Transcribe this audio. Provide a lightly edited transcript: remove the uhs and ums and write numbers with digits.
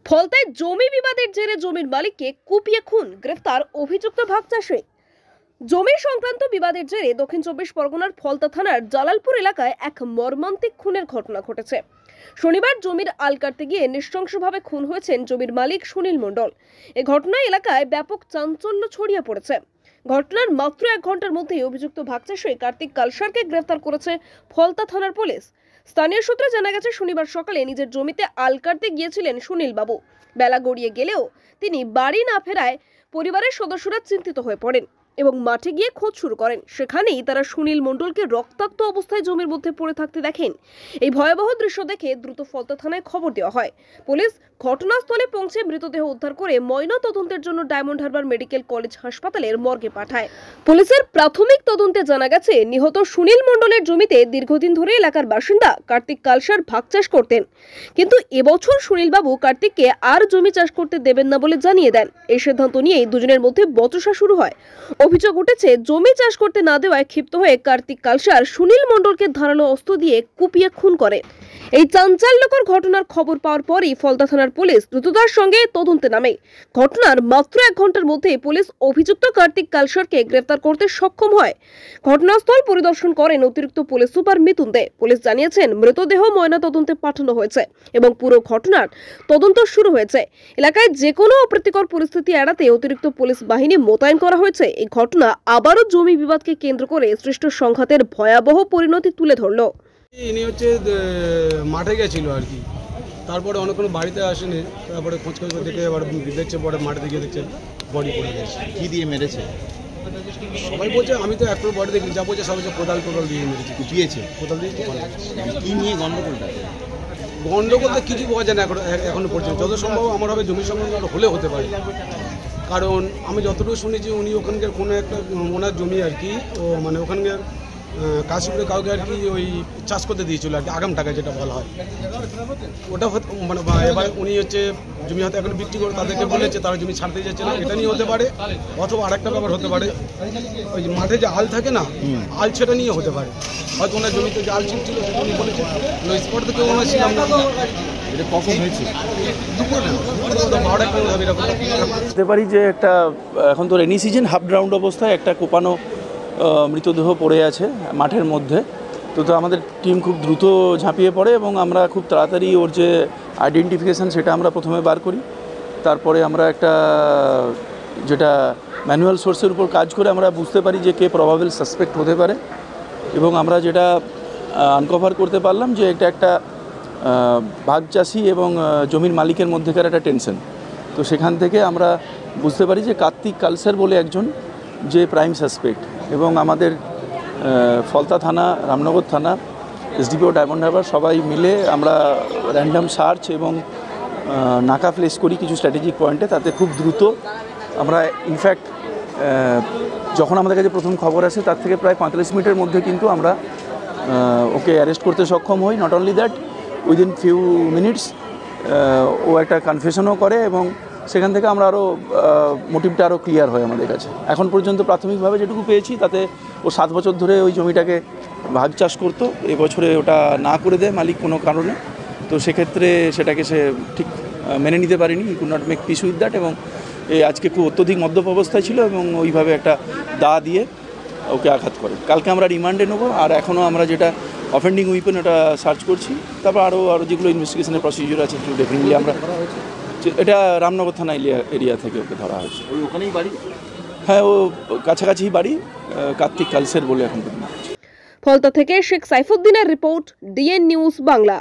ফলতায় জমি বিবাদের জেরে জমির মালিককে কুপিয়ে খুন, গ্রেফতার অভিযুক্ত ভাগ চাষী। জমি সংক্রান্ত বিবাদের জেরে দক্ষিণ ২৪ পরগনার ফলতা থানার জালালপুর এলাকায় এক মর্মান্তিক খুনের ঘটনা ঘটেছে। শনিবার জমির আল কাটতে গিয়ে নৃশংসভাবে খুন হয়েছেন জমির মালিক সুনীল মণ্ডল। এই ঘটনায় এলাকায় ব্যাপক চাঞ্চল্য ছড়িয়ে পড়েছে। ঘটনার মাত্র ১ ঘন্টার মধ্যেই অভিযুক্ত ভাগ চাষী কার্তিক কালসারকে গ্রেফতার করেছে ফলতা থানার পুলিশ। স্থানীয় সূত্রে জানা গেছে, শনিবার সকালে নিজের জমিতে আল কাটতে গিয়েছিলেন সুনীল বাবু। বেলা গড়িয়ে গেলেও তিনি বাড়ি না ফেরায় পরিবারের সদস্যরা চিন্তিত হয়ে পড়েন এবং মাঠে গিয়ে খোঁজ শুরু করেন। সেখানেই তারা সুনীল মণ্ডলকে রক্তাক্ত অবস্থায় জমির মধ্যে পড়ে থাকতে দেখেন। এই ভয়াবহ দৃশ্য দেখে দ্রুত ফলতা থানায় খবর দেওয়া হয়। পুলিশ ঘটনাস্থলে পৌঁছে মৃতদেহ উদ্ধার করে ময়না তদন্তের জন্য ডায়মন্ড হারবার মেডিকেল কলেজ হাসপাতালের মর্গে পাঠায়। পুলিশের প্রাথমিক তদন্তে জানা গেছে, নিহত সুনীল মণ্ডলের জমিতে দীর্ঘদিন ধরে এলাকার বাসিন্দা কার্তিক কালসার ভাগ চাষ করতেন, কিন্তু এবছর সুনীল বাবু কার্তিককে আর জমি চাষ করতে দেবেন না বলে জানিয়ে দেন। এই সিদ্ধান্ত নিয়েই দুজনের মধ্যে বচসা শুরু হয়। অভিযোগ উঠেছে, জমি চাষ করতে না দেওয়ায় ক্ষিপ্ত হয়ে কার্তিক কালসার সুনীল মণ্ডলকে ধারালো অস্ত্র দিয়ে কুপিয়ে খুন করে। এই চাঞ্চল্যকর ঘটনার খবর পাওয়ার পরই ফলতা থানার পুলিশ দ্রুততার সঙ্গে তদন্তে নামে। ঘটনার মাত্র ১ ঘন্টার মধ্যে পুলিশ অভিযুক্ত কার্তিক কালসারকে গ্রেফতার করতে সক্ষম হয়। ঘটনাস্থল পরিদর্শন করেন অতিরিক্ত পুলিশ সুপার মিতুন দে। পুলিশ জানিয়েছেন, মৃতদেহ ময়না তদন্তে পাঠানো হয়েছে এবং পুরো ঘটনার তদন্ত শুরু হয়েছে। এলাকায় যে কোনো অপ্রীতিকর পরিস্থিতি এড়াতে অতিরিক্ত পুলিশ বাহিনী মোতায়েন করা হয়েছে। এই ঘটনা আবারও জমি বিবাদকে কেন্দ্র করে সৃষ্ট সংঘাতের ভয়াবহ পরিণতি তুলে ধরল। ইনি হচ্ছে মাঠে গেছিল আর কি, তারপরে অনেকক্ষণ বাড়িতে আসেনি, তারপরে খোঁজ দেখে আবার দেখছে, পরে মাঠে দিকে দেখছে বডি পড়ে গেছে। কি দিয়ে মেরেছে? সবাই বলছে, আমি তো একটু বডি দেখি, যা বলছে সবাই কোদাল দিয়ে মেরেছে। কুপিয়েছে? কোদাল দিয়ে কি নিয়ে গন্ডগোলটা? গন্ডগোল তো কিছু পাওয়া যায় না এখনো পর্যন্ত। যত সম্ভব আমার হবে জমি সংক্রান্ত হলে হতে পারে, কারণ আমি যতটুকু শুনেছি উনি ওখানকার কোনো একটা ওনার জমি আর কি, ও মানে ওখানকার কাশিপুরে কাউকে আর কি ওই চাষ করতে দিয়েছিল আর কি, আগাম টাকা যেটা বলা হয় ওটা মানে এবার উনি হচ্ছে জমি হয়তো এখন বিক্রি করে তাদেরকে বলেছে, তারা জমি ছাড়তে যাচ্ছে না, এটা নিয়ে হতে পারে। অথবা আরেকটা ব্যাপার হতে পারে, ওই মাঠে যে আল থাকে না, আল সেটা নিয়ে হতে পারে। হয়তো ওনার জমিতে যে আল ছিল সেটা উনি বলেছে, ওই স্পট থেকে ওনার ছিলাম না। এটা কখন হয়েছে? বুঝতে পারি যে একটা এখন তো রেনি সিজন, হাফ গ্রাউন্ড অবস্থায় একটা কোপানো মৃতদেহ পড়ে আছে মাঠের মধ্যে। তো আমাদের টিম খুব দ্রুত ঝাঁপিয়ে পড়ে এবং আমরা খুব তাড়াতাড়ি ওর যে আইডেন্টিফিকেশান সেটা আমরা প্রথমে বার করি। তারপরে আমরা একটা যেটা ম্যানুয়াল সোর্সের উপর কাজ করে আমরা বুঝতে পারি যে কে প্রবাবল সাসপেক্ট হতে পারে, এবং আমরা যেটা আনকভার করতে পারলাম যে এটা একটা ভাগ চাষি এবং জমির মালিকের মধ্যেকার একটা টেনশন। তো সেখান থেকে আমরা বুঝতে পারি যে কার্তিক কালসার বলে একজন যে প্রাইম সাসপেক্ট, এবং আমাদের ফলতা থানা, রামনগর থানা, এসডিপিও, ডায়মন্ড হারবার সবাই মিলে আমরা র্যান্ডাম সার্চ এবং নাকা প্লেস করি কিছু স্ট্র্যাটেজিক পয়েন্টে। তাতে খুব দ্রুত আমরা ইনফ্যাক্ট যখন আমাদের কাছে প্রথম খবর আসে তার থেকে প্রায় 45 মিনিটের মধ্যে কিন্তু আমরা ওকে অ্যারেস্ট করতে সক্ষম হই। Not only that, within few minutes ও একটা কনফেশনও করে এবং সেখান থেকে আমরা আরও মোটিভটা আরও ক্লিয়ার হয় আমাদের কাছে। এখন পর্যন্ত প্রাথমিকভাবে যেটুকু পেয়েছি তাতে ও 7 বছর ধরে ওই জমিটাকে ভাগ চাষ করতো, এবছরে ওটা না করে দেয় মালিক কোনো কারণে। তো সেক্ষেত্রে সেটাকে সে ঠিক মেনে নিতে পারেনি, he could not make piece with that, এবং আজকে খুব অত্যধিক মদ্যপ অবস্থায় ছিল এবং ওইভাবে একটা দা দিয়ে ওকে আঘাত করে। কালকে আমরা রিমান্ডে নেবো, আর এখনও আমরা যেটা অফেন্ডিং উইপেন ওটা সার্চ করছি। তারপর আরও যেগুলো ইনভেস্টিগেশনের প্রসিডিউর আছে ডেফিনেটলি আমরা, এটা রামনগর থানা এরিয়া থেকে ওকে ধরা হয়েছে। ওখানেই বাড়ি? হ্যাঁ, ও কাছাকাছি বাড়ি, কার্তিক কালসার বলে এখন। ফলতা থেকে শেখ সাইফুদ্দিনের রিপোর্ট, ডিএন নিউজ বাংলা।